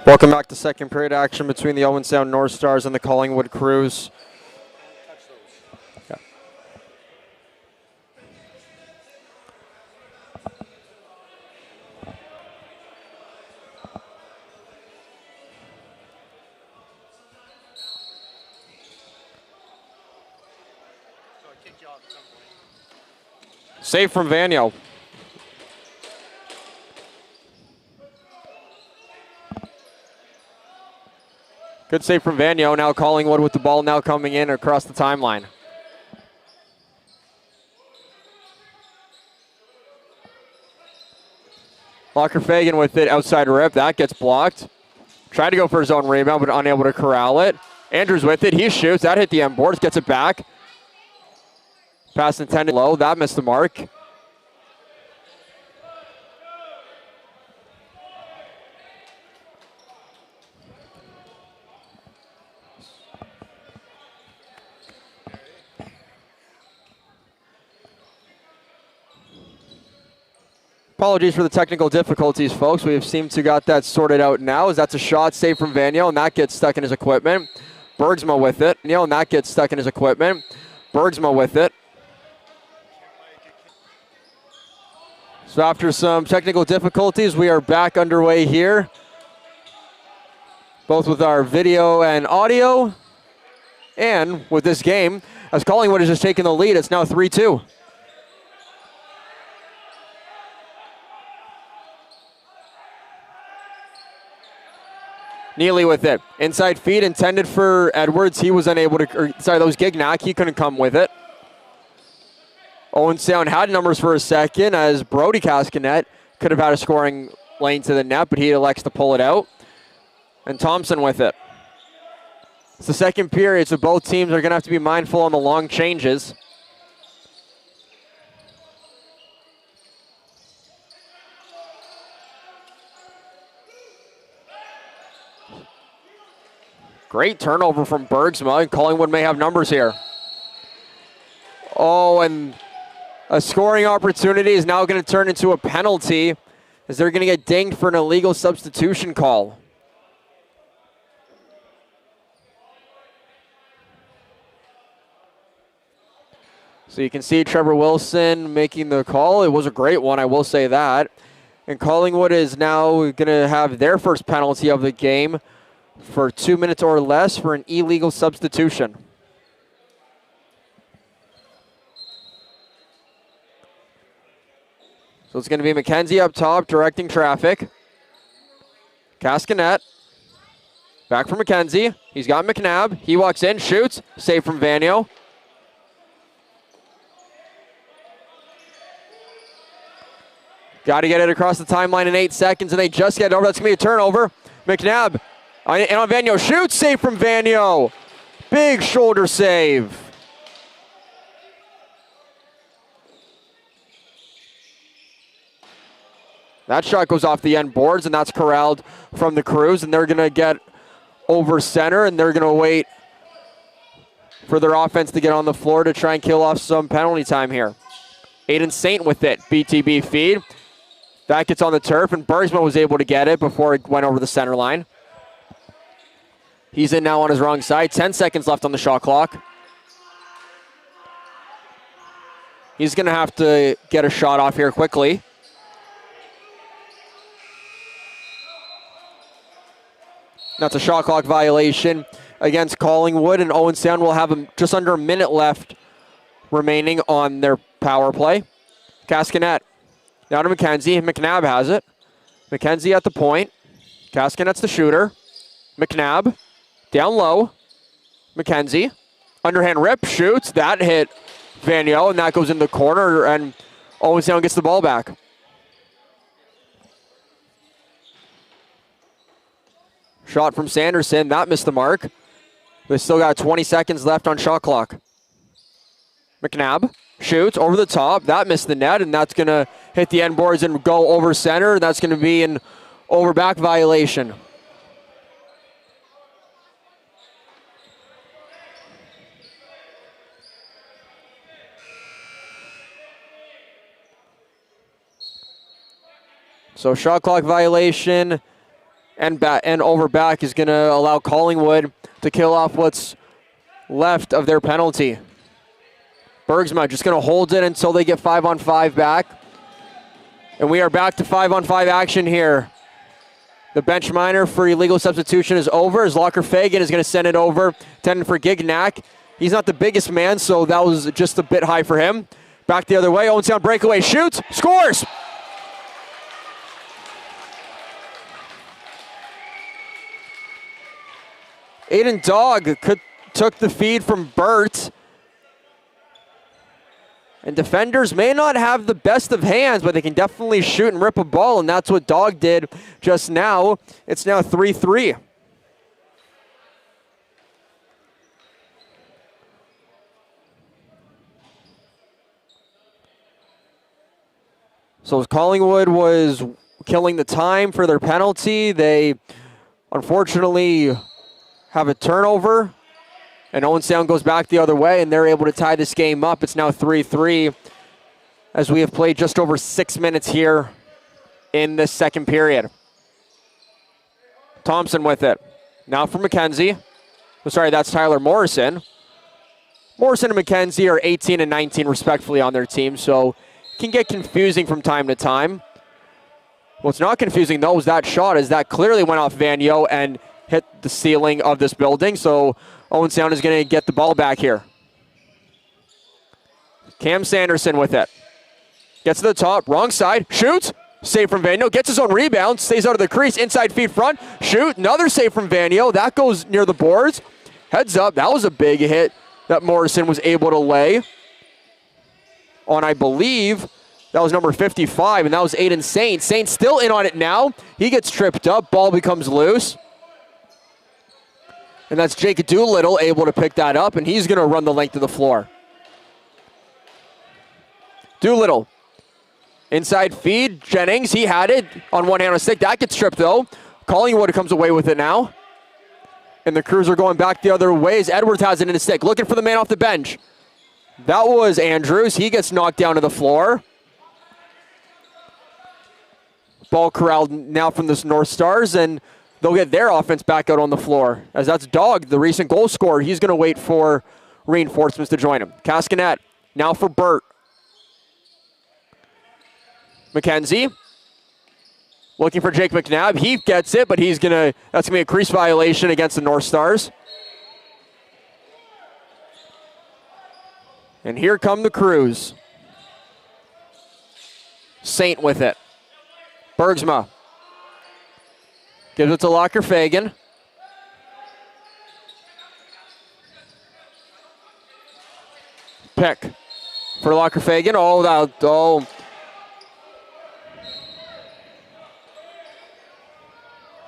Welcome back to second period action between the Owen Sound NorthStars and the Collingwood Crews. Yeah. Save from Vanyo. Good save from Vanyo. Now Collingwood with the ball now coming in across the timeline. Locker Fagan with it, outside rip. That gets blocked. Tried to go for his own rebound, but unable to corral it. Andrews with it. He shoots. That hit the end boards. Gets it back. Pass intended low. That missed the mark. Apologies for the technical difficulties, folks. We have seemed to got that sorted out now, as that's a shot saved from Vanyo, and that gets stuck in his equipment. Bergsma with it, and that gets stuck in his equipment. Bergsma with it. So after some technical difficulties, we are back underway here, both with our video and audio, and with this game, as Collingwood has just taken the lead. It's now 3-2. Neely with it. Inside feed intended for Edwards. He was unable to, that was Gignac. He couldn't come with it. Owen Sound had numbers for a second, as Brody Cascanet could have had a scoring lane to the net, but he elects to pull it out. And Thompson with it. It's the second period, so both teams are going to have to be mindful on the long changes. Great turnover from Bergsma, and Collingwood may have numbers here. Oh, and a scoring opportunity is now going to turn into a penalty, as they're going to get dinged for an illegal substitution call. So you can see Trevor Wilson making the call. It was a great one, I will say that. And Collingwood is now going to have their first penalty of the game for 2 minutes or less for an illegal substitution. So it's going to be McKenzie up top directing traffic. Cascanet. Back for McKenzie. He's got McNabb. He walks in, shoots. Save from Vanyo. Got to get it across the timeline in 8 seconds, and they just get it over. That's going to be a turnover. McNabb. And on Vanyo, shoots, save from Vanyo. Big shoulder save. That shot goes off the end boards, and that's corralled from the Crews, and they're going to get over center, and they're going to wait for their offense to get on the floor to try and kill off some penalty time here. Aiden Saint with it, BTB feed. That gets on the turf, and Bergsma was able to get it before it went over the center line. He's in now on his wrong side. 10 seconds left on the shot clock. He's going to have to get a shot off here quickly. That's a shot clock violation against Collingwood, and Owen Sound will have just under a minute left remaining on their power play. Cascanet down to McKenzie. McNabb has it. McKenzie at the point. Cascanet's the shooter. McNabb. Down low, McKenzie, underhand rip, shoots, that hit Vanyo, and that goes in the corner, and Owen Sound gets the ball back. Shot from Sanderson, that missed the mark. They still got 20 seconds left on shot clock. McNabb shoots over the top, that missed the net, and that's gonna hit the end boards and go over center, and that's gonna be an over back violation. So shot clock violation, and over back is going to allow Collingwood to kill off what's left of their penalty. Bergsma just going to hold it until they get 5-on-5 back. And we are back to 5-on-5 action here. The bench minor for illegal substitution is over as Locker Fagan is going to send it over, intended for Gignac. He's not the biggest man, so that was just a bit high for him. Back the other way, Owenstown breakaway, shoots, scores! Aiden Dog took the feed from Burt. And defenders may not have the best of hands, but they can definitely shoot and rip a ball, and that's what Dog did just now. It's now 3-3. So Collingwood was killing the time for their penalty. They unfortunately have a turnover, and Owenstown goes back the other way, and they're able to tie this game up. It's now 3-3 as we have played just over 6 minutes here in this second period. Thompson with it. Now for McKenzie. Oh, sorry, that's Tyler Morrison. Morrison and McKenzie are 18 and 19 respectively on their team, so it can get confusing from time to time. What's not confusing, though, is that shot, as that clearly went off Vanier and hit the ceiling of this building, so Owenstown is going to get the ball back here. Cam Sanderson with it. Gets to the top, wrong side, shoots, save from Vanier, gets his own rebound, stays out of the crease, inside feet front, shoot, another save from Vanier, that goes near the boards. Heads up, that was a big hit that Morrison was able to lay on, I believe, that was number 55, and that was Aiden Saint. Saint still in on it now. He gets tripped up, ball becomes loose. And that's Jake Doolittle able to pick that up, and he's going to run the length of the floor. Doolittle, inside feed, Jennings, he had it on one hand on a stick. That gets tripped, though. Collingwood comes away with it now. And the Crews are going back the other way as Edwards has it in his stick, looking for the man off the bench. That was Andrews. He gets knocked down to the floor. Ball corralled now from the NorthStars, and they'll get their offense back out on the floor, as that's Dog, the recent goal scorer. He's going to wait for reinforcements to join him. Cascanet, now for Burt. McKenzie, looking for Jake McNabb. He gets it, but that's going to be a crease violation against the NorthStars. And here come the Crews. Saint with it. Bergsma. Gives it to Locker Fagan. Pick for Locker Fagan. Oh.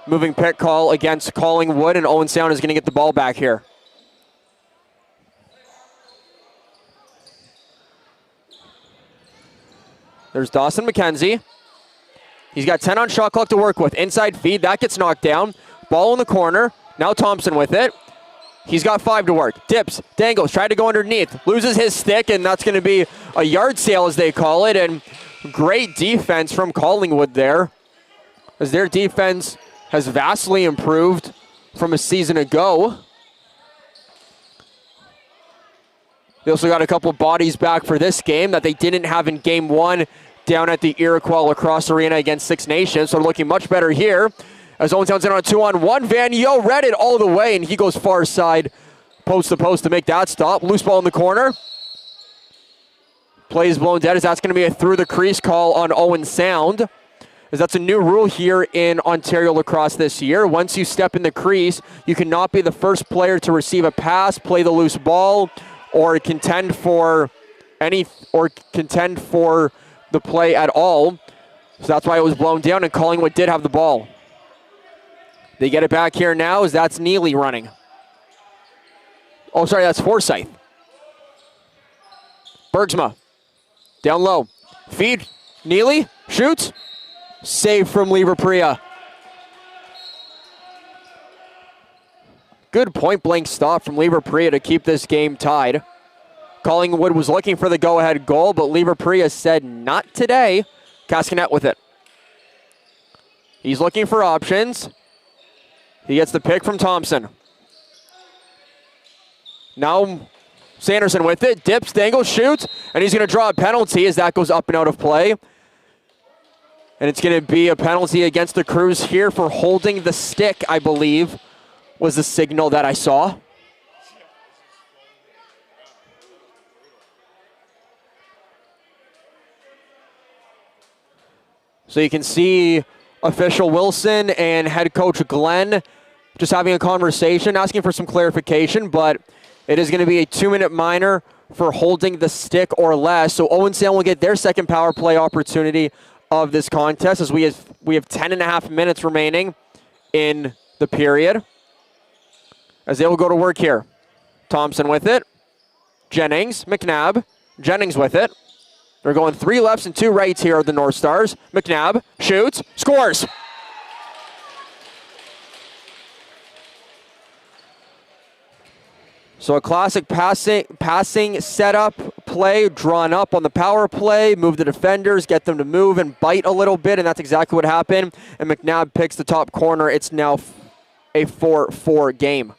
Moving pick call against Collingwood, and Owenstown is going to get the ball back here. There's Dawson McKenzie. He's got 10 on shot clock to work with. Inside feed, that gets knocked down. Ball in the corner. Now Thompson with it. He's got 5 to work. Dips, dangles, tried to go underneath. Loses his stick, and that's going to be a yard sale, as they call it. And great defense from Collingwood there, as their defense has vastly improved from a season ago. They also got a couple bodies back for this game that they didn't have in Game 1 down at the Iroquois Lacrosse Arena against Six Nations. So they're looking much better here, as Owenstown's in on a 2-on-1. Vanier read it all the way, and he goes far side, post to post to make that stop. Loose ball in the corner. Play is blown dead, as that's going to be a through the crease call on Owenstown, as that's a new rule here in Ontario Lacrosse this year. Once you step in the crease, you cannot be the first player to receive a pass, play the loose ball, or contend for the play at all. So that's why it was blown down, and Collingwood did have the ball. They get it back here now, as that's Neely running. Oh, sorry, that's Forsyth. Bergsma, down low. Feed, Neely, shoots. Save from Lever-Priya. Good point-blank stop from Lever-Priya to keep this game tied. Collingwood was looking for the go-ahead goal, but Lever-Priya said not today. Cascanet with it. He's looking for options. He gets the pick from Thompson. Now Sanderson with it, dips, dangles, shoots, and he's going to draw a penalty as that goes up and out of play. And it's going to be a penalty against the Crews here for holding the stick, I believe, was the signal that I saw. So you can see official Wilson and head coach Glenn just having a conversation, asking for some clarification, but it is going to be a 2-minute minor for holding the stick or less. So Owen Sound will get their second power play opportunity of this contest as we have 10.5 minutes remaining in the period. As they will go to work here. Thompson with it. Jennings, McNabb. Jennings with it. They're going 3 lefts and 2 rights here are the NorthStars. McNabb shoots, scores. So a classic passing setup play drawn up on the power play, move the defenders, get them to move and bite a little bit, and that's exactly what happened. And McNabb picks the top corner. It's now a 4-4 game.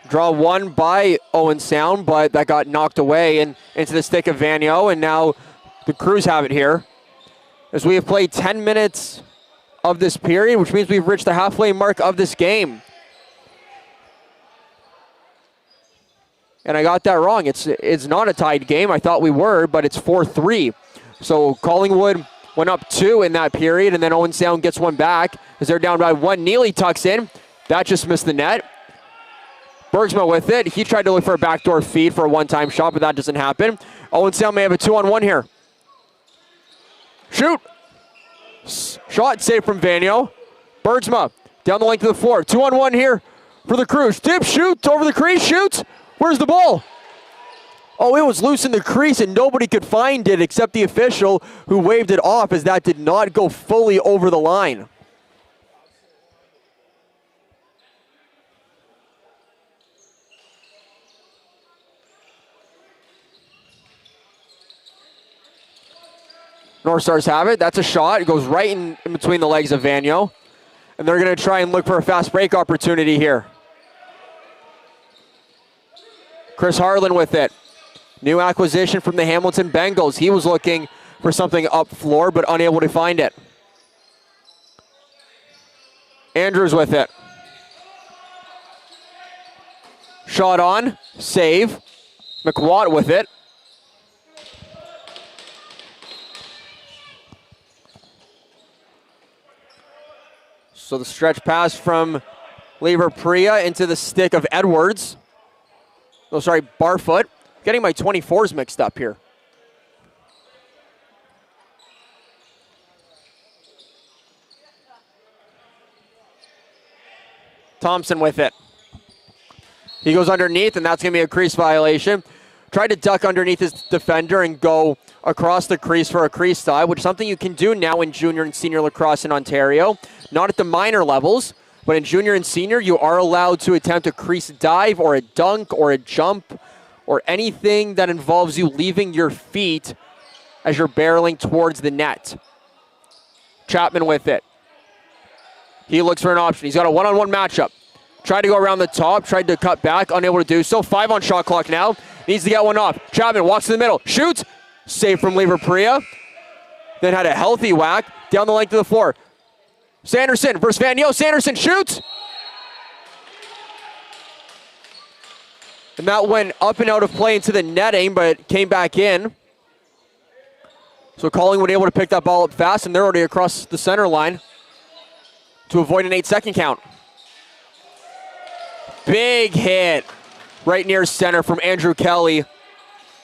Draw one by Owen Sound, but that got knocked away and into the stick of Vanyo, and now the Crews have it here. As we have played 10 minutes of this period, which means we've reached the halfway mark of this game. And I got that wrong. It's not a tied game. I thought we were, but it's 4-3. So Collingwood went up 2 in that period, and then Owen Sound gets one back as they're down by 1. Neely tucks in. That just missed the net. Bergsma with it. He tried to look for a backdoor feed for a one-time shot, but that doesn't happen. Owen Sound may have a 2-on-1 here. Shoot. Shot saved from Vanyo. Bergsma down the length of the floor. 2-on-1 here for the Crews. Dip, shoot, over the crease, shoots. Where's the ball? Oh, it was loose in the crease and nobody could find it except the official who waved it off as that did not go fully over the line. NorthStars have it. That's a shot. It goes right in between the legs of Vanyo. And they're going to try and look for a fast break opportunity here. Chris Harlan with it. New acquisition from the Hamilton Bengals. He was looking for something up floor, but unable to find it. Andrews with it. Shot on. Save. McWatt with it. So the stretch pass from Lever Priya into the stick of Edwards. Oh, sorry, Barfoot. Getting my 24s mixed up here. Thompson with it. He goes underneath, and that's going to be a crease violation. Tried to duck underneath his defender and go across the crease for a crease dive, which is something you can do now in junior and senior lacrosse in Ontario. Not at the minor levels, but in junior and senior, you are allowed to attempt a crease dive or a dunk or a jump or anything that involves you leaving your feet as you're barreling towards the net. Chapman with it. He looks for an option. He's got a one-on-one matchup. Tried to go around the top, tried to cut back, unable to do so. 5 on shot clock now. Needs to get one off. Chapman walks to the middle, shoots. Save from Lever Priya. Then had a healthy whack down the length of the floor. Sanderson versus Vanyo. Sanderson shoots. And that went up and out of play into the netting, but came back in. So Collingwood able to pick that ball up fast, and they're already across the center line to avoid an 8-second count. Big hit right near center from Andrew Kelly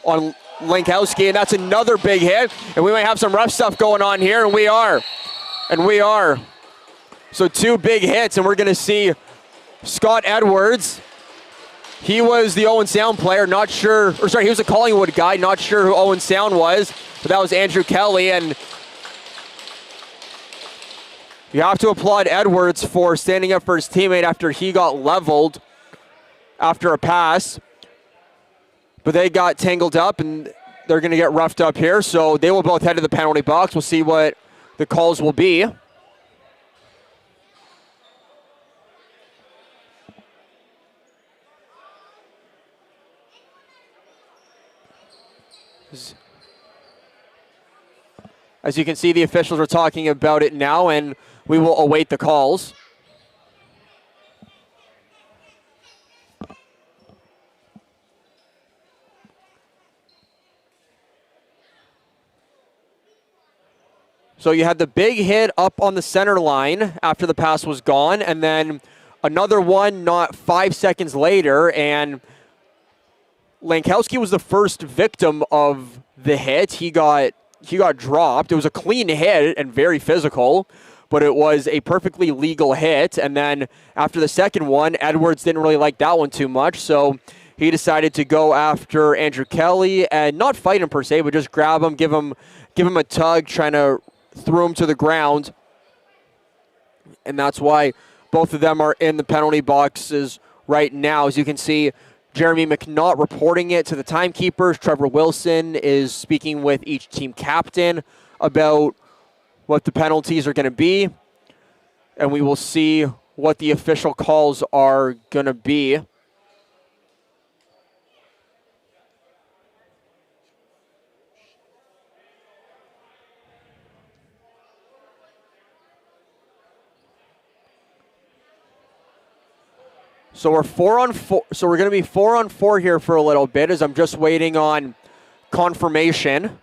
on Lankowski, and that's another big hit. And we might have some rough stuff going on here, and we are. And we are. So 2 big hits, and we're going to see Scott Edwards He was the Owen Sound player, not sure, or sorry, he was a Collingwood guy, not sure who Owen Sound was, but that was Andrew Kelly, and you have to applaud Edwards for standing up for his teammate after he got leveled after a pass. But they got tangled up, and they're going to get roughed up here, so they will both head to the penalty box. We'll see what the calls will be. As you can see, the officials are talking about it now, and we will await the calls. So you had the big hit up on the center line after the pass was gone, and then another one not 5 seconds later, and Lankowski was the first victim of the hit. He got dropped. It was a clean hit and very physical, but it was a perfectly legal hit. And then after the second one, Edwards didn't really like that one too much, so he decided to go after Andrew Kelly and not fight him per se, but just grab him, give him a tug, trying to throw him to the ground. And that's why both of them are in the penalty boxes right now. As you can see, Jeremy McNaught reporting it to the timekeepers. Trevor Wilson is speaking with each team captain about what the penalties are going to be. And we will see what the official calls are going to be. So we're 4-on-4. So we're going to be 4-on-4 here for a little bit, as I'm just waiting on confirmation.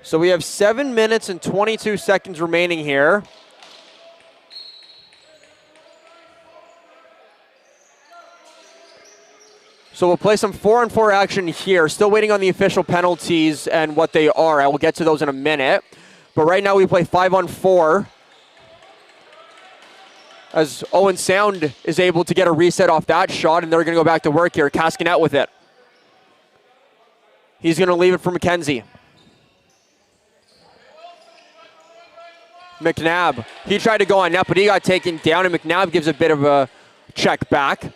So we have 7 minutes and 22 seconds remaining here. So we'll play some 4-on-4 action here. Still waiting on the official penalties and what they are. I will get to those in a minute. But right now we play 5-on-4. As Owen Sound is able to get a reset off that shot, and they're going to go back to work here. Cascanet with it. He's going to leave it for McKenzie. McNabb. He tried to go on net, but he got taken down, and McNabb gives a bit of a check back.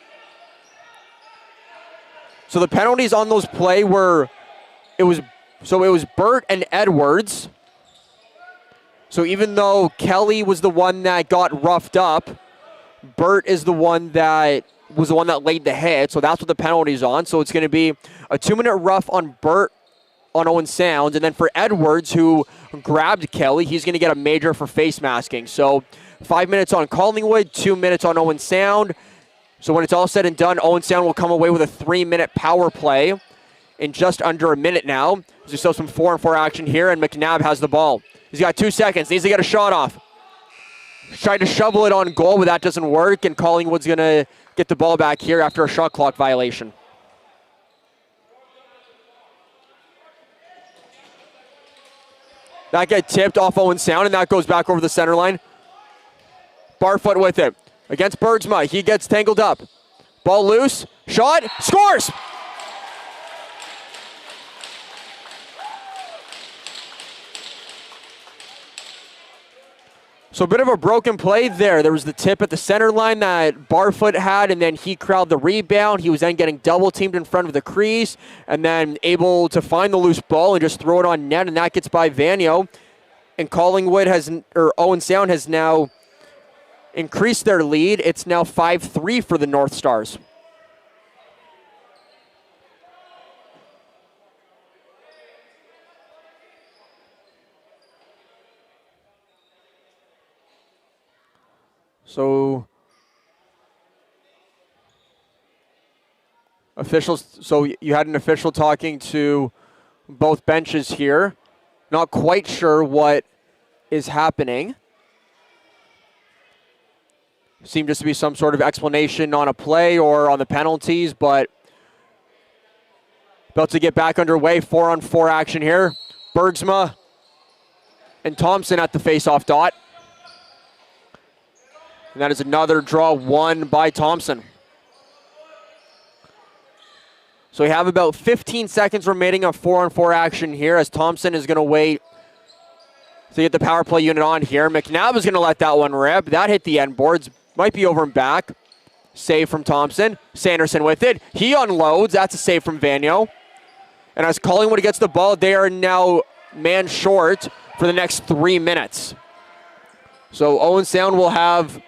So the penalties on those play were, it was Burt and Edwards. So even though Kelly was the one that got roughed up, Burt is the one that was the one that laid the hit. So that's what the penalty's on. So it's going to be a 2-minute rough on Burt on Owen Sound, and then for Edwards, who grabbed Kelly, he's going to get a major for face masking. So 5 minutes on Collingwood, 2 minutes on Owen Sound. So when it's all said and done, Owen Sound will come away with a 3-minute power play in just under a minute now. There's still some 4-on-4 action here, and McNabb has the ball. He's got 2 seconds, needs to get a shot off. Tried to shovel it on goal, but that doesn't work, and Collingwood's going to get the ball back here after a shot clock violation. That gets tipped off Owen Sound, and that goes back over the center line. Barfoot with it. Against Bergsma, he gets tangled up. Ball loose, shot, scores! So a bit of a broken play there. There was the tip at the center line that Barfoot had, and then he corralled the rebound. He was then getting double teamed in front of the crease, and then able to find the loose ball and just throw it on net, and that gets by Vanio. And Owen Sound has now increased their lead. It's now 5-3 for the NorthStars. So officials, so you had an official talking to both benches here. Not quite sure what is happening. Seemed just to be some sort of explanation on a play or on the penalties, but About to get back underway. 4-on-4 action here. Bergsma and Thompson at the face-off dot. And that is another draw won by Thompson. So we have about 15 seconds remaining of 4-on-4 action here as Thompson is going to wait to get the power play unit on here. McNabb is going to let that one rip. That hit the end boards. Might be over and back. Save from Thompson. Sanderson with it. He unloads. That's a save from Vanyo. And as Collingwood gets the ball, they are now man short for the next 3 minutes. So Owen Sound will have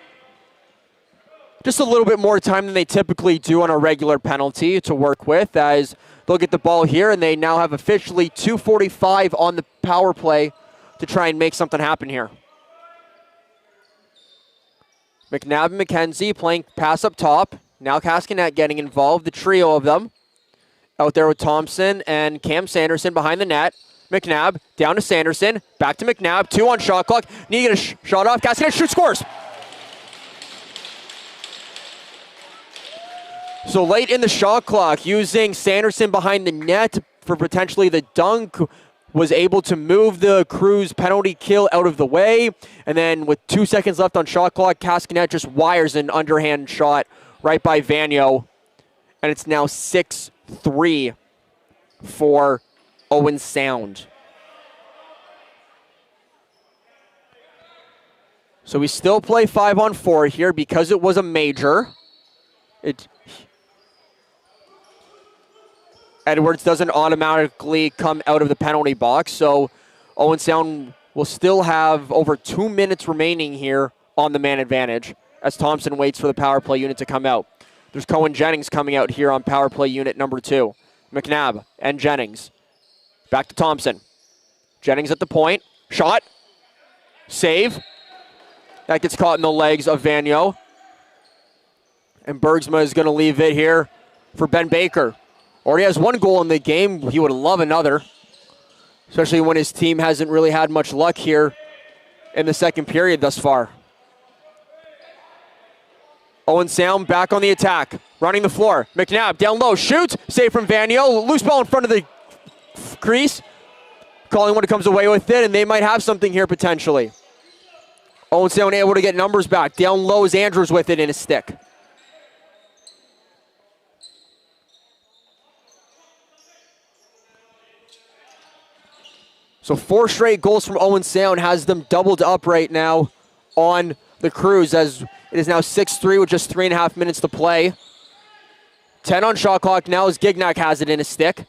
just a little bit more time than they typically do on a regular penalty to work with, as they'll get the ball here, and they now have officially 2:45 on the power play to try and make something happen here. McNabb and McKenzie playing pass up top. Now Cascanet getting involved, the trio of them. Out there with Thompson and Cam Sanderson behind the net. McNabb down to Sanderson, back to McNabb, 2 on shot clock. Need to get a shot off. Cascanet shoots, scores. So late in the shot clock, using Sanderson behind the net for potentially the dunk, was able to move the Crew's penalty kill out of the way. And then with 2 seconds left on shot clock, Cascanet just wires an underhand shot right by Vanyo. And it's now 6-3 for Owen Sound. So we still play 5-on-4 here because it was a major. Edwards doesn't automatically come out of the penalty box, so Owen Sound will still have over 2 minutes remaining here on the man advantage as Thompson waits for the power play unit to come out. There's Cohen Jennings coming out here on power play unit number 2. McNabb and Jennings. Back to Thompson. Jennings at the point. Shot. Save. That gets caught in the legs of Vanyo. And Bergsma is going to leave it here for Ben Baker. Already has 1 goal in the game. He would love another, especially when his team hasn't really had much luck here in the second period thus far. Owen Sound back on the attack, running the floor. McNabb down low, shoots, save from Vanyo. Loose ball in front of the crease. Collingwood comes away with it, and they might have something here potentially. Owen Sound able to get numbers back. Down low is Andrews with it in his stick. So 4 straight goals from Owen Sound has them doubled up right now on the Crews, as it is now 6-3 with just 3.5 minutes to play. 10 on shot clock now as Gignac has it in his stick.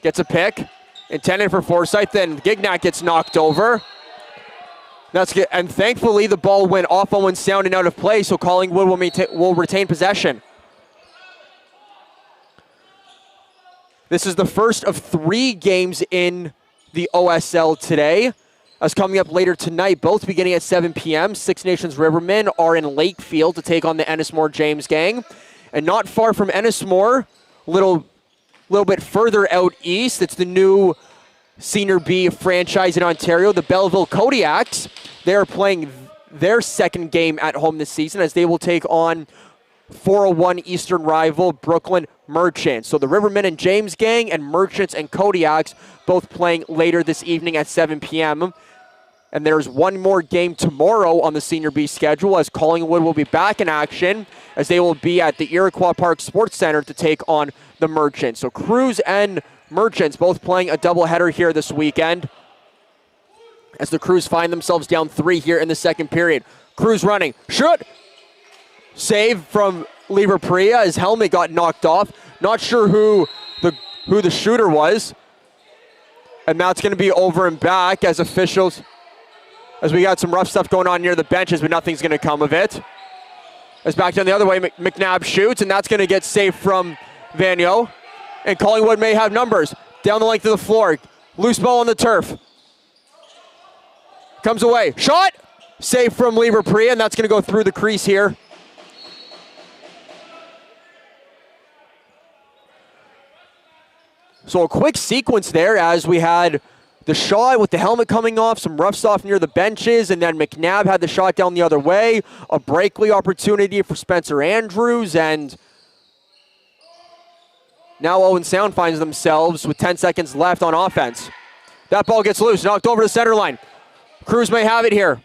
Gets a pick. Intended for Forsyth, then Gignac gets knocked over. That's good. And thankfully the ball went off Owen Sound and out of play, so Collingwood will retain possession. This is the first of 3 games in the OSL today. As coming up later tonight, both beginning at 7 p.m., Six Nations Rivermen are in Lakefield to take on the Ennismore James gang. And not far from Ennismore, a little bit further out east, it's the new Senior B franchise in Ontario, the Belleville Kodiaks. They are playing their second game at home this season as they will take on 401 Eastern rival Brooklyn Merchants. So the Rivermen and James gang and Merchants and Kodiaks both playing later this evening at 7 p.m. And there's one more game tomorrow on the Senior B schedule as Collingwood will be back in action as they will be at the Iroquois Park Sports Center to take on the Merchants. So Crews and Merchants both playing a doubleheader here this weekend as the Crews find themselves down 3 here in the second period. Crews running. Shoot! Save from Lever Priya. His helmet got knocked off. Not sure who the shooter was. And that's going to be over and back as officials, as we got some rough stuff going on near the benches, but nothing's going to come of it. As back down the other way, McNabb shoots, and that's going to get saved from Vanyo. And Collingwood may have numbers. Down the length of the floor. Loose ball on the turf. Comes away. Shot! Save from Lever Priya, and that's going to go through the crease here. So a quick sequence there as we had the shot with the helmet coming off, some rough stuff near the benches, and then McNabb had the shot down the other way. A breakaway opportunity for Spencer Andrews, and Now Owen Sound finds themselves with 10 seconds left on offense. That ball gets loose, knocked over the center line. Crews may have it here.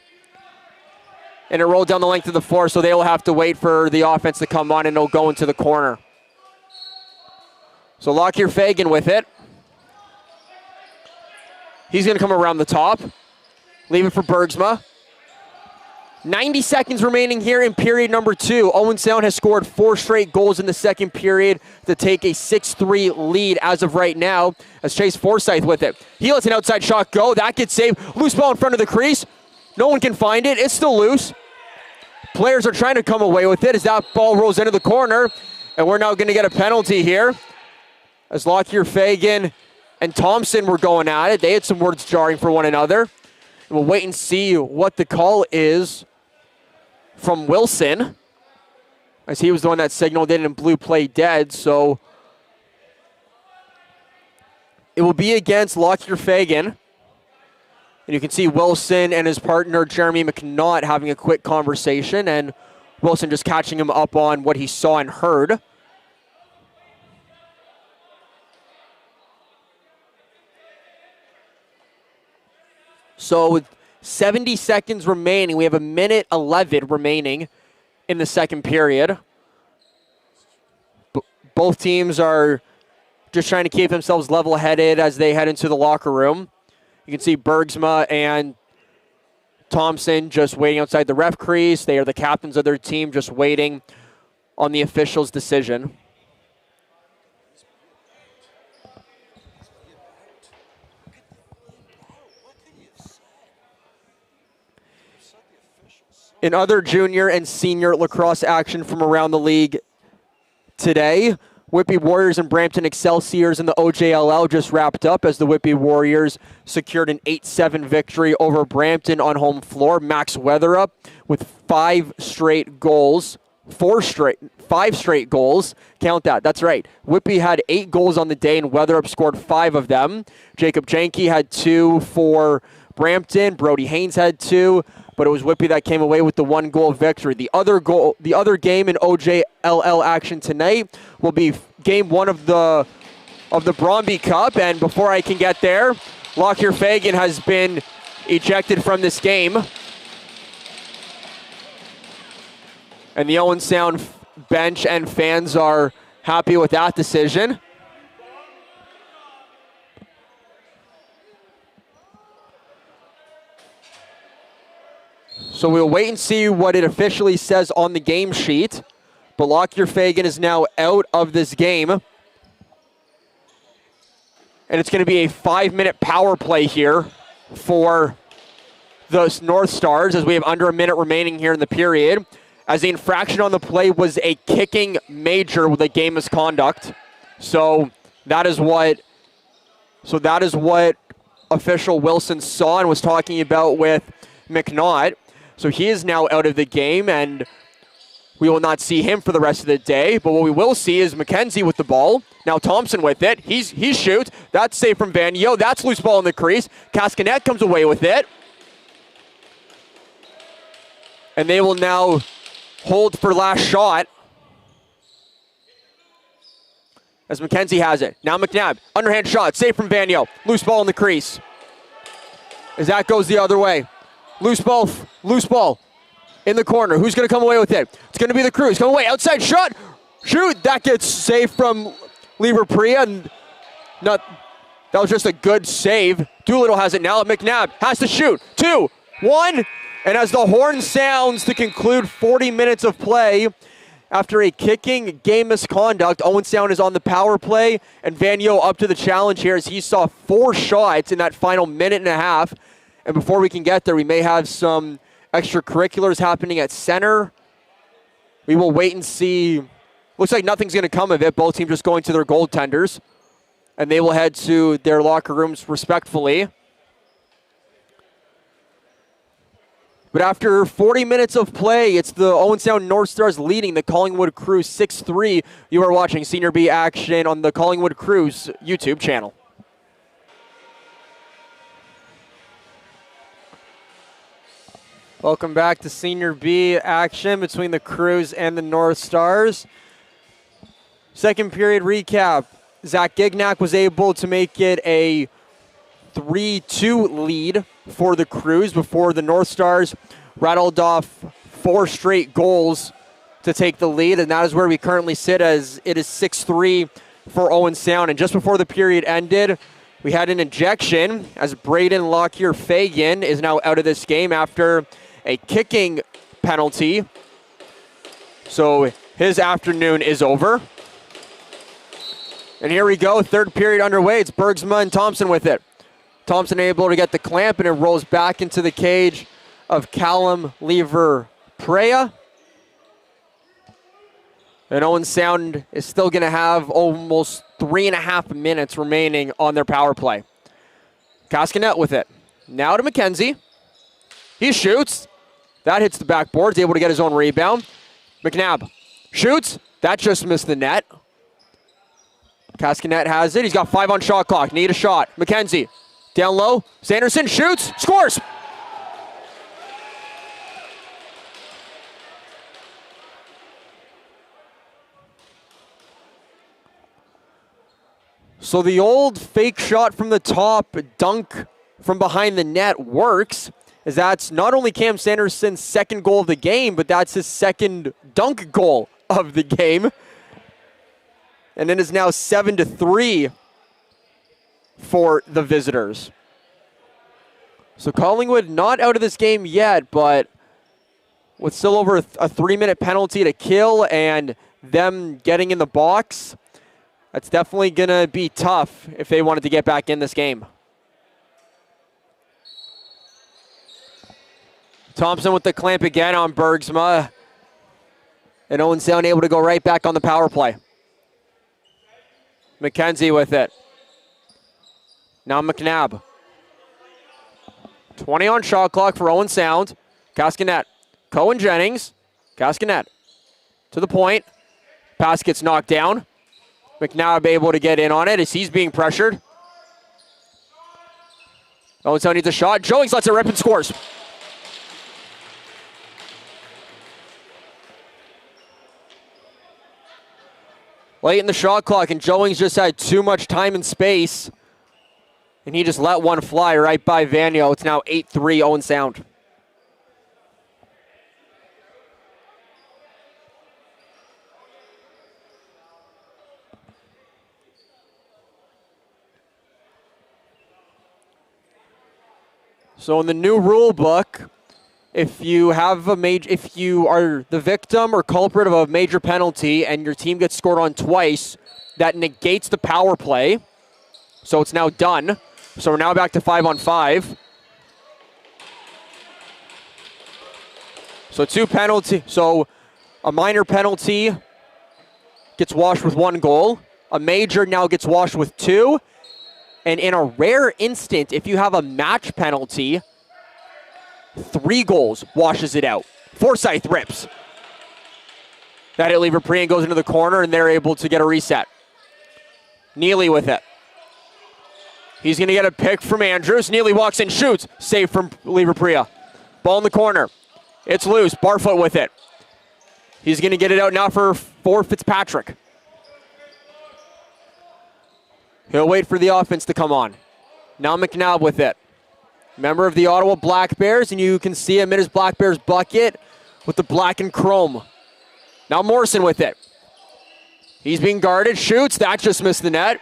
And it rolled down the length of the floor, so they will have to wait for the offense to come on, and it'll go into the corner. So Lockyer Fagan with it. He's going to come around the top. Leave it for Bergsma. 90 seconds remaining here in period number 2. Owen Sound has scored 4 straight goals in the second period to take a 6-3 lead as of right now, as Chase Forsyth with it. He lets an outside shot go. That gets saved. Loose ball in front of the crease. No one can find it. It's still loose. Players are trying to come away with it as that ball rolls into the corner. And we're now going to get a penalty here, as Lockyer Fagan and Thompson were going at it. They had some words jarring for one another. And we'll wait and see what the call is from Wilson, as he was the one that signaled it and blue play dead. So it will be against Lockyer Fagan. And you can see Wilson and his partner Jeremy McNaught having a quick conversation, and Wilson just catching him up on what he saw and heard. So with 70 seconds remaining, we have a minute 11 remaining in the second period. Both teams are just trying to keep themselves level-headed as they head into the locker room. You can see Bergsma and Thompson just waiting outside the ref crease. They are the captains of their team, just waiting on the official's decision. In other junior and senior lacrosse action from around the league today, Whitby Warriors and Brampton Excelsiors in the OJLL just wrapped up as the Whitby Warriors secured an 8-7 victory over Brampton on home floor. Max Weatherup with 5 straight goals. 5 straight goals. Count that. That's right. Whitby had 8 goals on the day, and Weatherup scored 5 of them. Jacob Janke had 2 for Brampton. Brody Haynes had 2. But it was Whitby that came away with the 1-goal victory. The other game in OJLL action tonight will be game 1 of the Bromby Cup. And before I can get there, Lockyer Fagan has been ejected from this game. And the Owen Sound bench and fans are happy with that decision. So we'll wait and see what it officially says on the game sheet. But Lockyer Fagan is now out of this game. And it's going to be a 5-minute power play here for the NorthStars, as we have under a minute remaining here in the period, as the infraction on the play was a kicking major with a game misconduct. So that is what official Wilson saw and was talking about with McNaught. So he is now out of the game, and we will not see him for the rest of the day. But what we will see is McKenzie with the ball. Now Thompson with it. He shoots. That's safe from Vanio. That's loose ball in the crease. Cascanet comes away with it. And they will now hold for last shot, as McKenzie has it. Now McNabb, underhand shot, safe from Vanio. Loose ball in the crease, as that goes the other way. Loose ball in the corner. Who's going to come away with it? It's going to be the Crews. Come away, outside shot, shoot. That gets saved from Lieber Priya. That was just a good save. Doolittle has it now. McNabb has to shoot. 2, 1, and as the horn sounds to conclude 40 minutes of play, after a kicking game misconduct, Owen Sound is on the power play, and Vanio up to the challenge here as he saw 4 shots in that final minute and a half. And before we can get there, we may have some extracurriculars happening at center. We will wait and see. Looks like nothing's going to come of it. Both teams just going to their goaltenders, and they will head to their locker rooms respectfully. But after 40 minutes of play, it's the Owen Sound NorthStars leading the Collingwood Crews 6-3. You are watching Senior B action on the Collingwood Crews YouTube channel. Welcome back to Senior B action between the Crews and the NorthStars. Second period recap. Zach Gignac was able to make it a 3-2 lead for the Crews before the NorthStars rattled off 4 straight goals to take the lead, and that is where we currently sit, as it is 6-3 for Owen Sound. And just before the period ended, we had an ejection as Braden Lockyer-Fagan is now out of this game after a kicking penalty. So his afternoon is over. And here we go, third period underway. It's Bergsma and Thompson with it. Thompson able to get the clamp, and it rolls back into the cage of Callum Lever-Prea. And Owen Sound is still going to have almost 3.5 minutes remaining on their power play. Cascanet with it. Now to McKenzie. He shoots. That hits the backboard. He's able to get his own rebound. McNabb shoots. That just missed the net. Cascanet has it. He's got 5 on shot clock. Need a shot. McKenzie down low. Sanderson shoots. Scores. So the old fake shot from the top, dunk from behind the net works, as that's not only Cam Sanderson's second goal of the game, but that's his second dunk goal of the game. And it is now 7-3 for the visitors. So Collingwood not out of this game yet, but with still over a 3-minute penalty to kill and them getting in the box, that's definitely going to be tough if they wanted to get back in this game. Thompson with the clamp again on Bergsma. And Owen Sound able to go right back on the power play. McKenzie with it. Now McNabb. 20 on shot clock for Owen Sound. Cascanet. Cohen Jennings. Cascanet. To the point. Pass gets knocked down. McNabb able to get in on it as he's being pressured. Owen Sound needs a shot. Joings lets it rip and scores. Late in the shot clock, and Joings just had too much time and space. And he just let one fly right by Vanio. It's now 8-3 Owen Sound. So in the new rule book, if you are the victim or culprit of a major penalty and your team gets scored on twice, that negates the power play. So it's now done. So we're now back to 5-on-5. So 2 penalty. So a minor penalty gets washed with 1 goal. A major now gets washed with 2. And in a rare instant, if you have a match penalty, 3 goals washes it out. Forsyth rips. That hit Lever-Prea goes into the corner, and they're able to get a reset. Neely with it. He's going to get a pick from Andrews. Neely walks in, shoots. Save from Lever-Prea. Ball in the corner. It's loose. Barfoot with it. He's going to get it out now for Fitzpatrick. He'll wait for the offense to come on. Now McNabb with it. Member of the Ottawa Black Bears, and you can see him in his Black Bears bucket with the black and chrome. Now Morrison with it. He's being guarded, shoots, that just missed the net.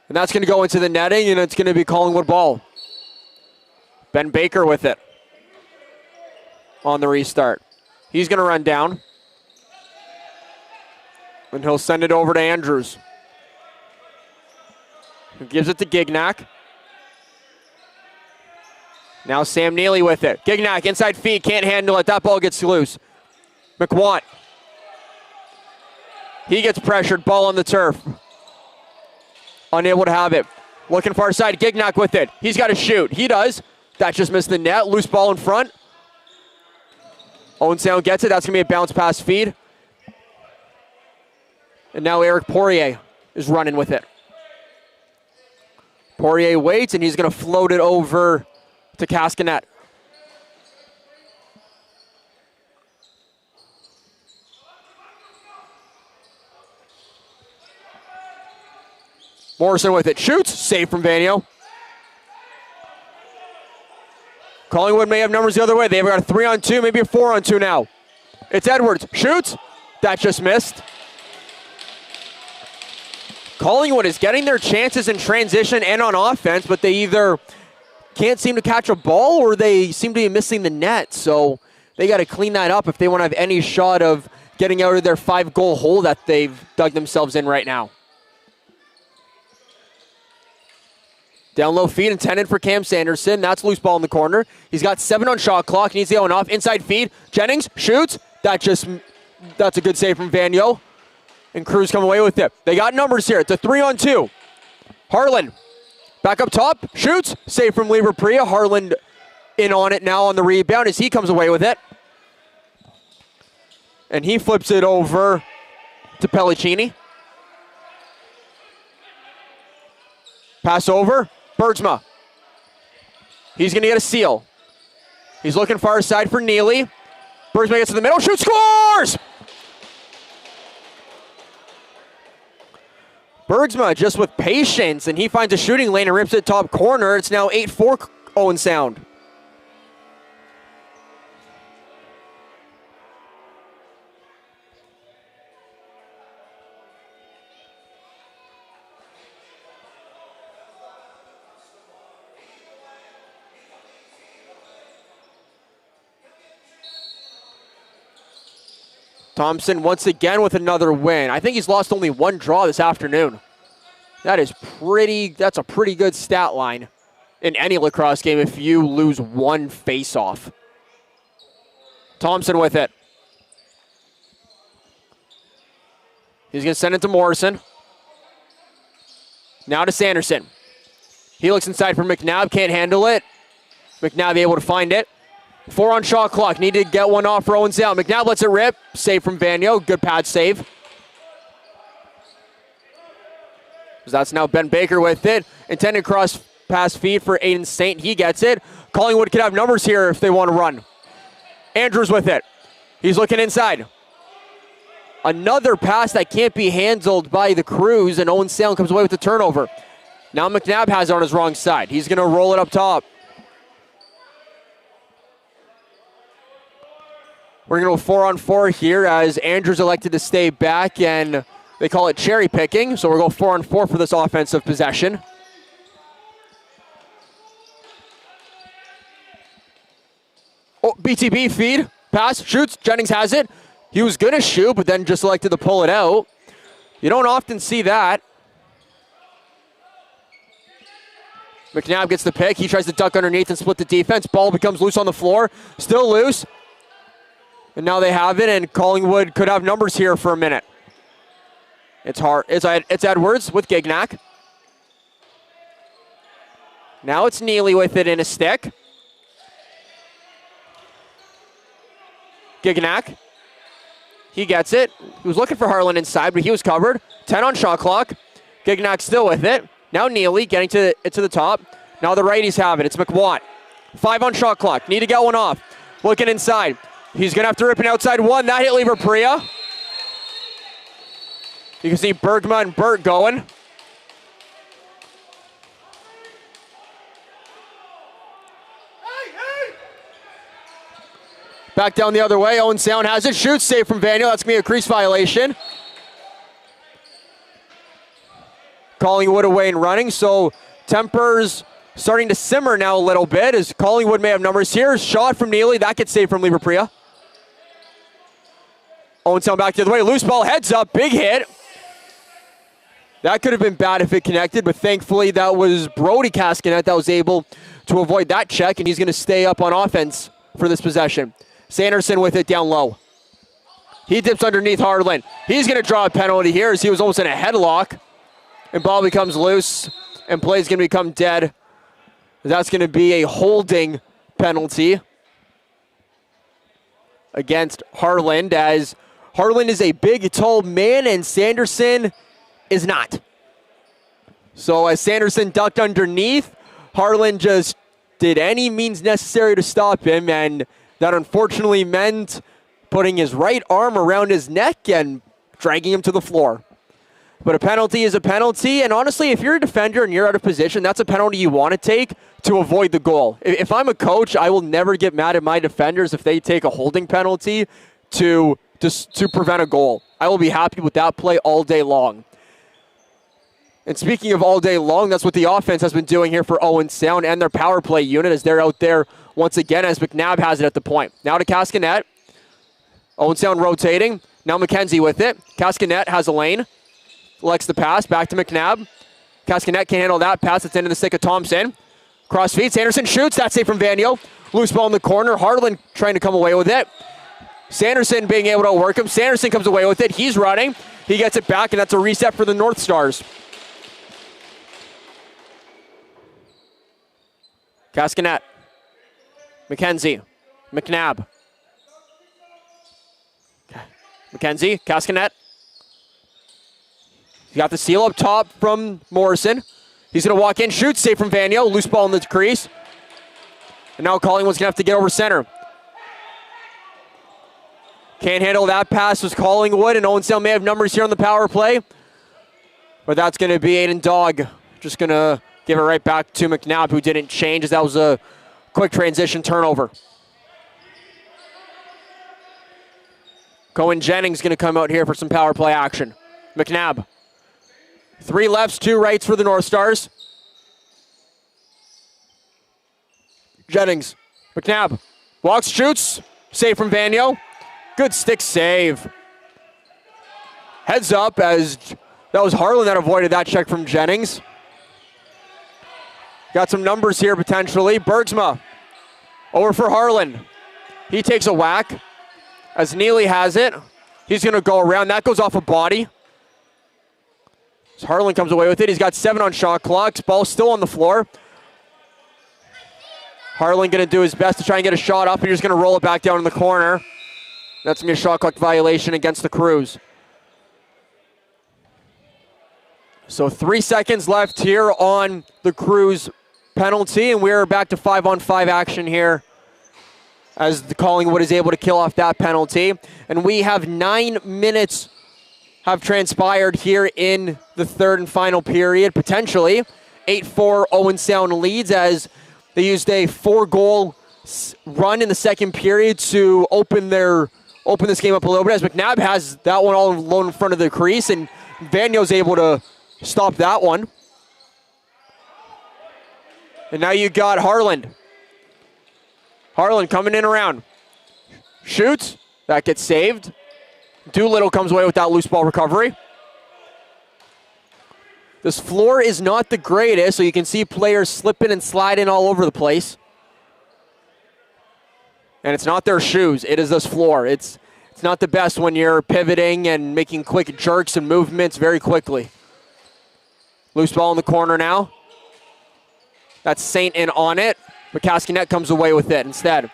And that's going to go into the netting, and it's going to be Collingwood ball. Ben Baker with it on the restart. He's going to run down. And he'll send it over to Andrews. Who gives it to Gignac. Now Sam Neely with it. Gignac, inside feed, can't handle it. That ball gets loose. McWant. He gets pressured, ball on the turf. Unable to have it. Looking far side, Gignac with it. He's got to shoot. He does. That just missed the net. Loose ball in front. Owen Sound gets it. That's going to be a bounce pass feed. And now Eric Poirier is running with it. Poirier waits, and he's going to float it over to Cascanet. Morrison with it. Shoots. Save from Vanio. Collingwood may have numbers the other way. They've got a 3-on-2, maybe a 4-on-2 now. It's Edwards. Shoots. That just missed. Collingwood is getting their chances in transition and on offense, but they either can't seem to catch a ball or they seem to be missing the net. So they got to clean that up if they want to have any shot of getting out of their 5-goal hole that they've dug themselves in right now. Down low feed intended for Cam Sanderson. That's loose ball in the corner. He's got 7 on shot clock. Needs the Owen off. Inside feed. Jennings shoots. That's a good save from Vanio. And Cruz come away with it. They got numbers here. It's a 3-on-2. Harlan back up top. Shoots. Save from Lieber Priya. Harlan in on it now on the rebound as he comes away with it. And he flips it over to Pellicini. Pass over. Bergsma. He's going to get a steal. He's looking far side for Neely. Bergsma gets to the middle. Shoots. Scores! Bergsma just with patience, and he finds a shooting lane and rips it top corner. It's now 8-4 Owen Sound. Thompson once again with another win. I think he's lost only one draw this afternoon. That's a pretty good stat line in any lacrosse game if you lose one face-off. Thompson with it. He's going to send it to Morrison. Now to Sanderson. He looks inside for McNabb, can't handle it. McNabb able to find it. 4 on shot clock. Need to get one off for Owen Sound. McNabb lets it rip. Save from Vanio. Good pad save. That's now Ben Baker with it. Intended cross pass feed for Aiden Saint. He gets it. Collingwood could have numbers here if they want to run. Andrews with it. He's looking inside. Another pass that can't be handled by the Crews, and Owen Sound comes away with the turnover. Now McNabb has it on his wrong side. He's going to roll it up top. We're going to go 4-on-4 here as Andrews elected to stay back, and they call it cherry picking. So we're going 4-on-4 for this offensive possession. Oh, BTB feed, pass, shoots, Jennings has it. He was going to shoot, but then just elected to pull it out. You don't often see that. McNabb gets the pick. He tries to duck underneath and split the defense. Ball becomes loose on the floor. Still loose. And now they have it, and Collingwood could have numbers here for a minute. It's hard. It's Edwards with Gignac. Now it's Neely with it in a stick. Gignac. He gets it. He was looking for Harlan inside, but he was covered. 10 on shot clock. Gignac still with it. Now Neely getting to the top. Now the righties have it. It's McWatt. 5 on shot clock. Need to get one off. Looking inside. He's going to have to rip an outside one. That hit Lieber Priya. You can see Bergman and Burt going. Back down the other way. Owen Sound has it. Shoots, save from Vanio. That's going to be a crease violation. Collingwood away and running. So tempers starting to simmer now a little bit as Collingwood may have numbers here. Shot from Neely. That gets saved from Lieber Priya. Owen Sound back the other way. Loose ball, heads up. Big hit. That could have been bad if it connected, but thankfully that was Brody Cascanet that was able to avoid that check, and he's going to stay up on offense for this possession. Sanderson with it down low. He dips underneath Harlan. He's going to draw a penalty here as he was almost in a headlock. And ball becomes loose, and play is going to become dead. That's going to be a holding penalty against Harlan, as Harlan is a big, tall man, and Sanderson is not. So as Sanderson ducked underneath, Harlan just did any means necessary to stop him, and that unfortunately meant putting his right arm around his neck and dragging him to the floor. But a penalty is a penalty, and honestly, if you're a defender and you're out of position, that's a penalty you want to take to avoid the goal. If I'm a coach, I will never get mad at my defenders if they take a holding penalty to prevent a goal. I will be happy with that play all day long. And speaking of all day long, that's what the offense has been doing here for Owen Sound and their power play unit as they're out there once again as McNabb has it at the point. Now to Cascanet. Owen Sound rotating. Now McKenzie with it. Cascanet has a lane. Elects the pass. Back to McNabb. Cascanet can't handle that pass. It's into the stick of Thompson. Cross feed. Sanderson shoots. That's safe from Vanyo. Loose ball in the corner. Harlan trying to come away with it. Sanderson being able to work him. Sanderson comes away with it. He's running. He gets it back, and that's a reset for the NorthStars. Cascanet. McKenzie. McNabb. McKenzie. Cascanet. He's got the seal up top from Morrison. He's going to walk in, shoot, safe from Vanyo. Loose ball in the crease. And now Collingwood's going to have to get over center. Can't handle that pass was Collingwood, and Owen Sound may have numbers here on the power play. But that's going to be Aiden Dog. Just going to give it right back to McNabb, who didn't change, as that was a quick transition turnover. Cohen Jennings going to come out here for some power play action. McNabb. 3 lefts, 2 rights for the NorthStars. Jennings. McNabb. Walks, shoots. Save from Vanyo. Good stick save. Heads up, as that was Harlan that avoided that check from Jennings. Got some numbers here potentially. Bergsma. Over for Harlan. He takes a whack. As Neely has it. He's going to go around. That goes off a body. Harlan comes away with it. He's got 7 on shot clocks. Ball still on the floor. Harlan going to do his best to try and get a shot up. He's going to roll it back down in the corner. That's going to be a shot clock violation against the Crews. So 3 seconds left here on the Crews penalty, and we're back to 5-on-5 action here as the Collingwood is able to kill off that penalty. And we have 9 minutes have transpired here in the third and final period, potentially. 8-4 Owen Sound leads as they used a 4-goal run in the second period to open this game up a little bit, as McNabb has that one all alone in front of the crease, and Vanyo's able to stop that one. And now you got Harlan. Harlan coming in around. Shoots. That gets saved. Doolittle comes away with that loose ball recovery. This floor is not the greatest, so you can see players slipping and sliding all over the place. And it's not their shoes, it is this floor. It's not the best when you're pivoting and making quick jerks and movements very quickly. Loose ball in the corner now. That's Saint in on it, but Cascanet comes away with it instead.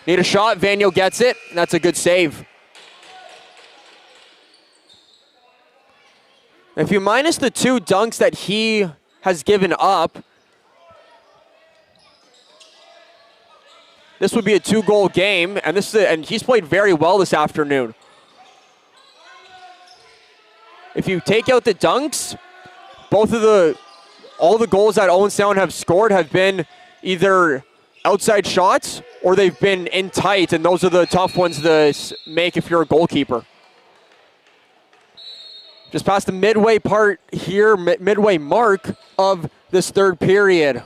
Need a shot, Vanyo gets it, and that's a good save. If you minus the 2 dunks that he has given up, this would be a 2-goal game, and he's played very well this afternoon. If you take out the dunks, all the goals that Owen Sound have scored have been either outside shots or they've been in tight, and those are the tough ones to make if you're a goalkeeper. Just past the midway part here, midway mark of this third period.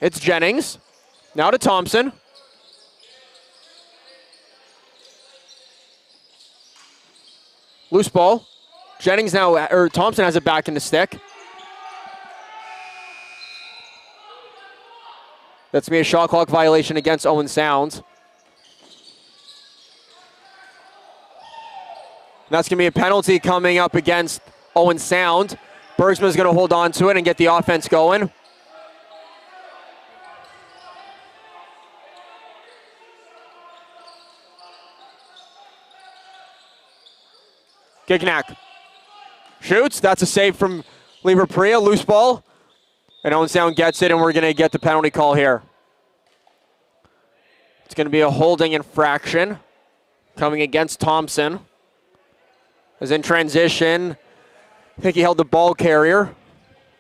It's Jennings. Now to Thompson. Loose ball. Jennings now, or Thompson has it back in the stick. That's going to be a shot clock violation against Owen Sound. That's going to be a penalty coming up against Owen Sound. Bergsman's going to hold on to it and get the offense going. Gignac shoots. That's a save from Lever Priya. Loose ball. And Owen Sound gets it, and we're going to get the penalty call here. It's going to be a holding infraction coming against Thompson. As in transition, I think he held the ball carrier,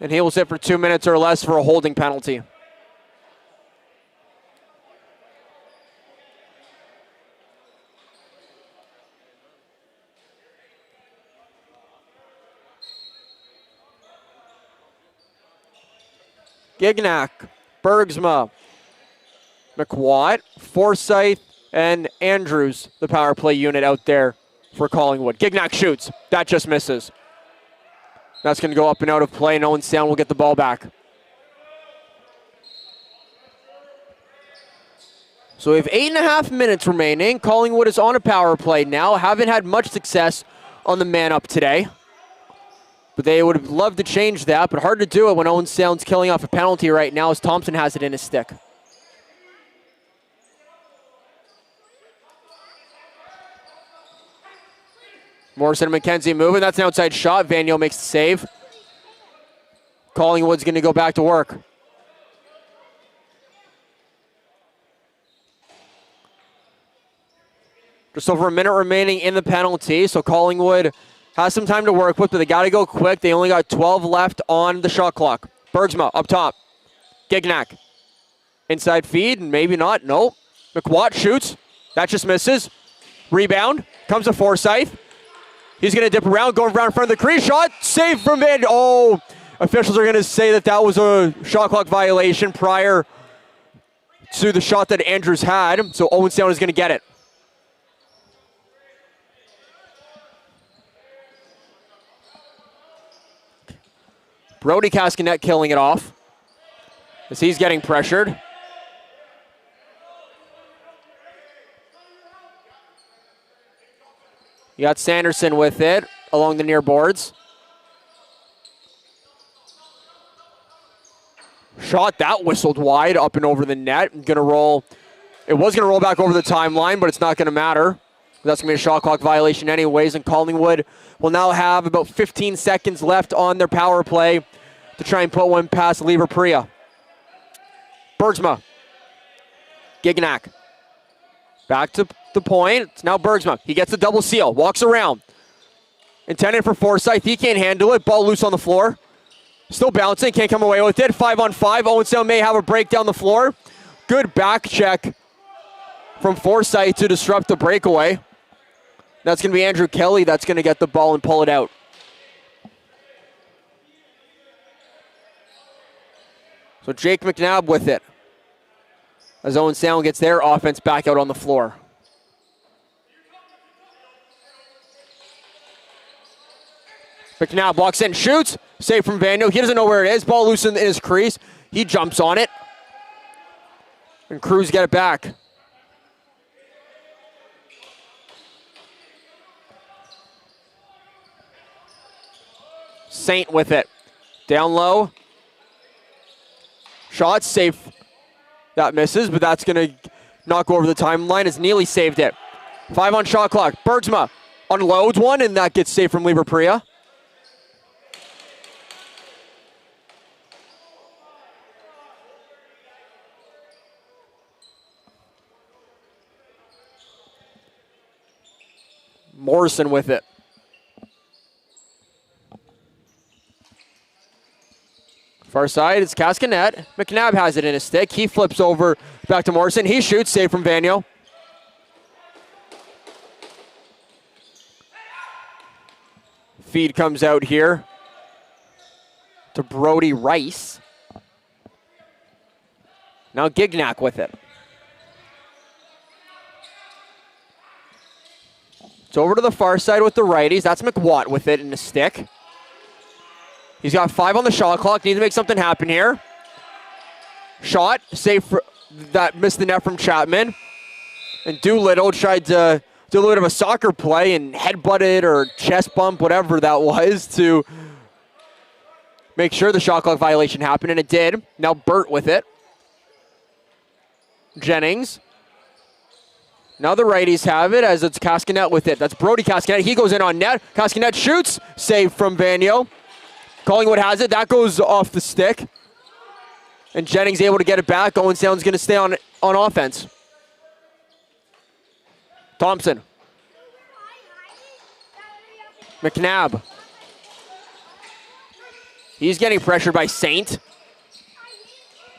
and he will sit for 2 minutes or less for a holding penalty. Gignac, Bergsma, McWatt, Forsyth, and Andrews, the power play unit out there for Collingwood. Gignac shoots. That just misses. That's going to go up and out of play, and Owen Sound will get the ball back. So we have 8.5 minutes remaining. Collingwood is on a power play now. Haven't had much success on the man-up today. But they would have loved to change that, but hard to do it when Owen Sound's killing off a penalty right now as Thompson has it in his stick. Morrison and McKenzie moving. That's an outside shot. Vanyo makes the save. Collingwood's going to go back to work. Just over a minute remaining in the penalty, so Collingwood has some time to work with, but they got to go quick. They only got 12 left on the shot clock. Bergsma up top. Gignac. Inside feed, maybe not. No. McWatt shoots. That just misses. Rebound. Comes to Forsyth. He's going to dip around, go around in front of the crease. Shot. Save from mid. Oh, officials are going to say that that was a shot clock violation prior to the shot that Andrews had. So Owen Sound is going to get it. Brody Cascanet killing it off as he's getting pressured. You got Sanderson with it along the near boards. Shot that whistled wide up and over the net. Gonna roll. It was gonna roll back over the timeline, but it's not gonna matter. That's gonna be a shot clock violation anyways, and Collingwood will now have about 15 seconds left on their power play to try and put one past Lever Priya. Bergsma. Gignac. Back to the point. It's now Bergsma. He gets the double seal. Walks around. Intended for Forsyth. He can't handle it. Ball loose on the floor. Still bouncing. Can't come away with it. 5-on-5. Owen Sound may have a break down the floor. Good back check from Forsyth to disrupt the breakaway. That's going to be Andrew Kelly that's going to get the ball and pull it out. So Jake McNabb with it as Owen Sound gets their offense back out on the floor. McNabb walks in, shoots, save from Vando. He doesn't know where it is. Ball loose in his crease. He jumps on it. And Cruz get it back. Saint with it. Down low. Shot, safe. That misses, but that's going to not go over the timeline as Neely saved it. 5 on shot clock. Bergsma unloads one, and that gets saved from Lever Priya. Morrison with it. Far side, it's Cascanet. McNabb has it in his stick. He flips over back to Morrison. He shoots, save from Vanyo. Feed comes out here to Brody Rice. Now Gignac with it. It's over to the far side with the righties. That's McWatt with it in his stick. He's got 5 on the shot clock. Needs to make something happen here. Shot, save for that missed the net from Chapman. And Doolittle tried to do a little bit of a soccer play and headbutted or chest bump, whatever that was, to make sure the shot clock violation happened, and it did. Now Burt with it. Jennings. Now the righties have it as it's Cascanet with it. That's Brody Cascanet. He goes in on net. Cascanet shoots. Save from Vanyo. Collingwood has it. That goes off the stick. And Jennings able to get it back. Owen Sound's going to stay on offense. Thompson. McNabb. He's getting pressured by Saint.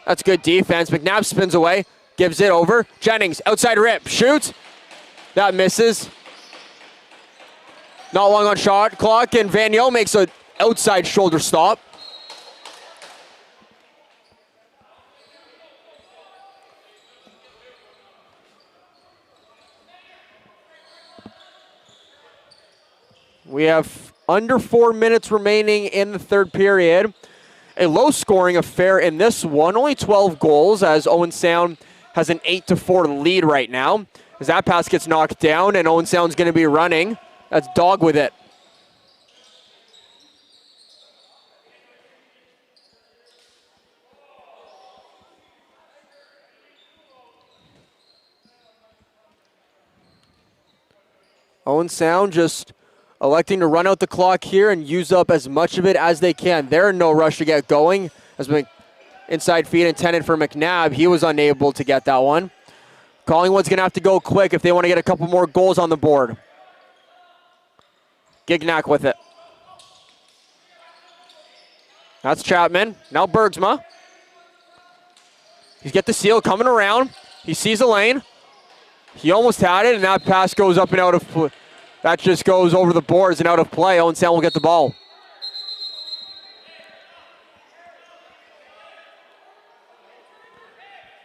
That's good defense. McNabb spins away, gives it over. Jennings, outside rip, shoots. That misses. Not long on shot clock, and Vaniel makes an outside shoulder stop. We have under 4 minutes remaining in the third period. A low-scoring affair in this one. Only 12 goals as Owen Sound has an 8-4 lead right now. As that pass gets knocked down and Owen Sound's going to be running. That's Dog with it. Owen Sound just electing to run out the clock here and use up as much of it as they can. They're in no rush to get going. As inside feed intended for McNabb. He was unable to get that one. Collingwood's going to have to go quick if they want to get a couple more goals on the board. Gignac with it. That's Chapman. Now Bergsma. He's got the seal coming around. He sees a lane. He almost had it, and that pass goes up and out of play. That just goes over the boards and out of play. Owen Sound will get the ball.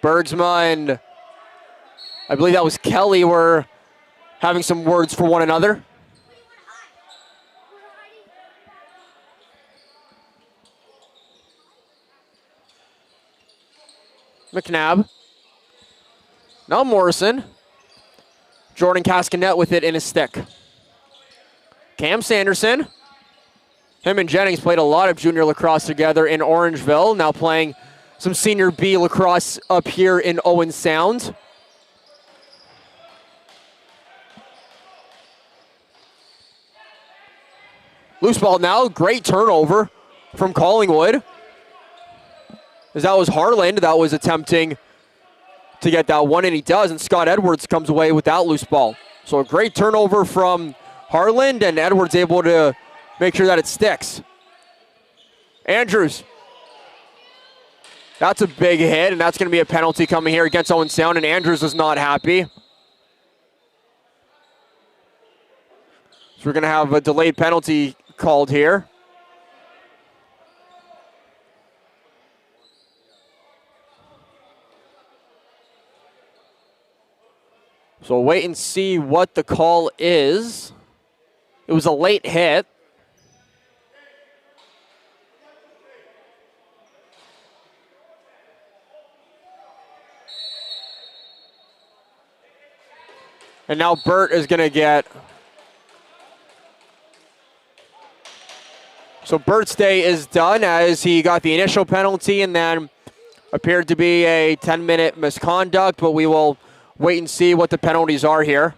Bergsma and I believe that was Kelly were having some words for one another. McNabb. Now Morrison. Jordan Cascanet with it in his stick. Cam Sanderson. Him and Jennings played a lot of junior lacrosse together in Orangeville. Now playing some senior B lacrosse up here in Owen Sound. Loose ball now. Great turnover from Collingwood. As that was Harland that was attempting to get that one, and he does, and Scott Edwards comes away with that loose ball. So a great turnover from Harland, and Edwards able to make sure that it sticks. Andrews. That's a big hit, and that's going to be a penalty coming here against Owen Sound, and Andrews is not happy. So we're going to have a delayed penalty called here. So we'll wait and see what the call is. It was a late hit. And now Burt is going to get... So Burt's day is done as he got the initial penalty and then appeared to be a 10-minute misconduct, but we will wait and see what the penalties are here.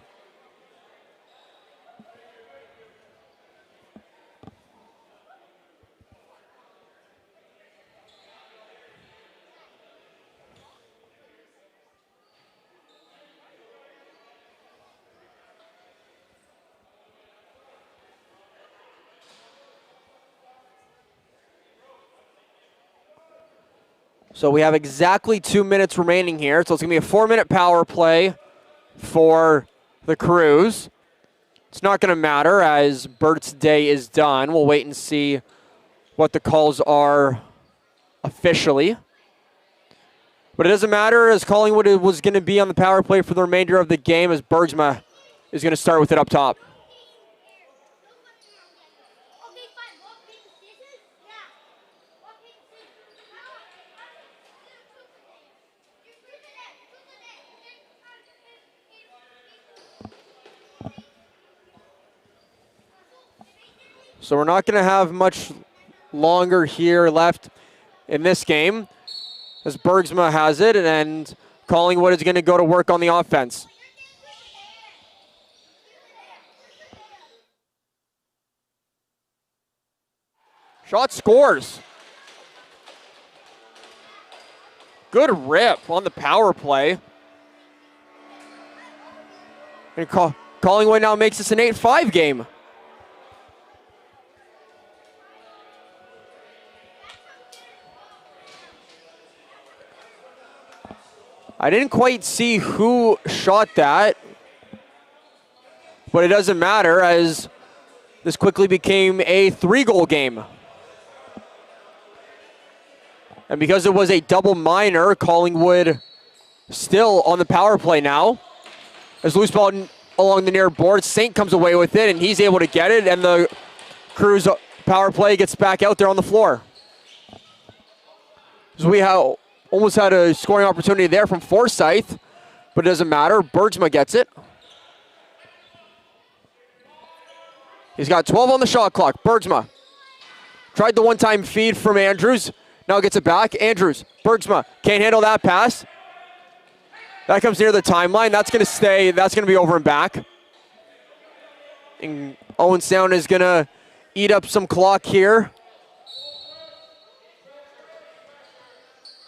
So we have exactly 2 minutes remaining here. So it's going to be a 4-minute power play for the Crews. It's not going to matter as Burt's day is done. We'll wait and see what the calls are officially. But it doesn't matter as Collingwood was going to be on the power play for the remainder of the game as Bergsma is going to start with it up top. So we're not going to have much longer here left in this game as Bergsma has it, and Collingwood is going to go to work on the offense. Shot scores. Good rip on the power play. And Collingwood now makes this an 8-5 game. I didn't quite see who shot that, but it doesn't matter as this quickly became a 3-goal game. And because it was a double minor, Collingwood still on the power play now. As loose ball along the near board, Saint comes away with it, and he's able to get it, and the Crews power play gets back out there on the floor. So we almost had a scoring opportunity there from Forsyth, but it doesn't matter. Bergsma gets it. He's got 12 on the shot clock. Bergsma tried the one-time feed from Andrews. Now gets it back. Andrews, Bergsma can't handle that pass. That comes near the timeline. That's going to stay. That's going to be over and back. And Owen Sound is going to eat up some clock here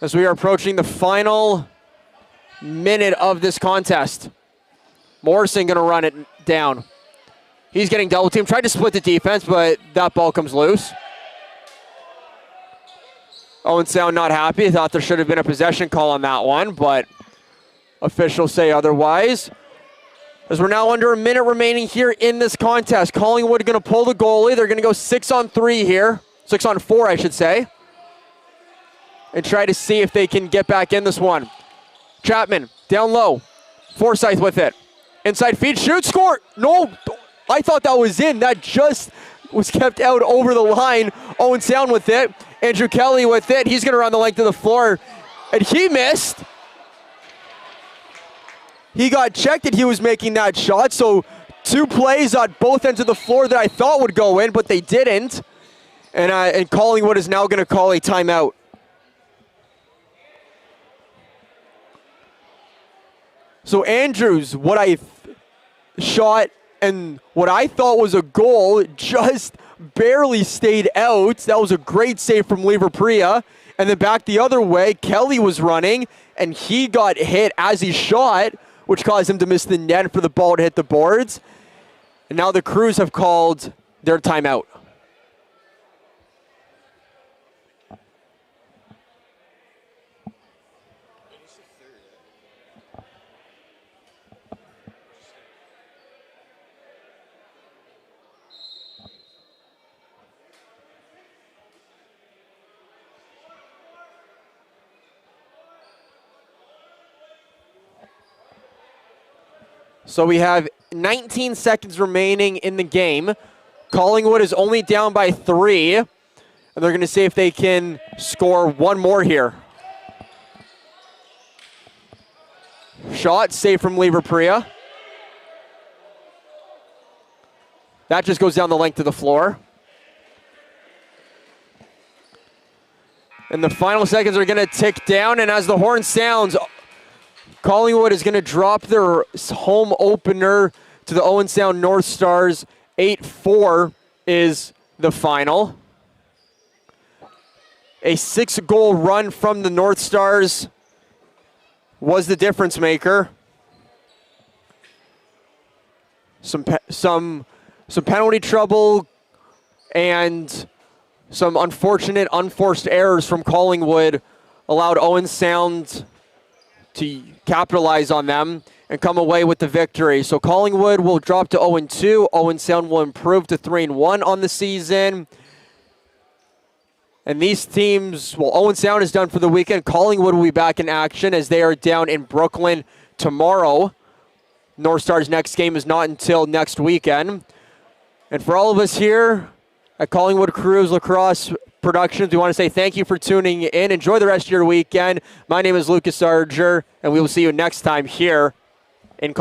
as we are approaching the final minute of this contest. Morrison going to run it down. He's getting double teamed. Tried to split the defense, but that ball comes loose. Owen Sound not happy. Thought there should have been a possession call on that one, but officials say otherwise. As we're now under a minute remaining here in this contest. Collingwood going to pull the goalie. They're going to go 6-on-3 here. 6-on-4, I should say. And try to see if they can get back in this one. Chapman, down low. Forsyth with it. Inside feed, shoot, score. No, I thought that was in. That just was kept out over the line. Owen Sound with it. Andrew Kelly with it. He's going to run the length of the floor. And he missed. He got checked that he was making that shot. So 2 plays on both ends of the floor that I thought would go in, but they didn't. And Collingwood is now going to call a timeout. So Andrews, what I shot and what I thought was a goal just barely stayed out. That was a great save from Lever Priya. And then back the other way, Kelly was running, and he got hit as he shot, which caused him to miss the net for the ball to hit the boards. And now the Crews have called their timeout. So we have 19 seconds remaining in the game. Collingwood is only down by 3. And they're going to see if they can score one more here. Shot, save from Lever Priya. That just goes down the length of the floor. And the final seconds are going to tick down. And as the horn sounds, Collingwood is going to drop their home opener to the Owen Sound NorthStars. 8-4 is the final. A 6-goal run from the NorthStars was the difference maker. Some penalty trouble and some unfortunate unforced errors from Collingwood allowed Owen Sound to capitalize on them and come away with the victory. So Collingwood will drop to 0-2. Owen Sound will improve to 3-1 on the season. And these teams, well, Owen Sound is done for the weekend. Collingwood will be back in action as they are down in Brooklyn tomorrow. NorthStars' next game is not until next weekend. And for all of us here at Collingwood Crews Lacrosse Productions, we want to say thank you for tuning in. Enjoy the rest of your weekend. My name is Lucas Arger, and we will see you next time here in Collingwood.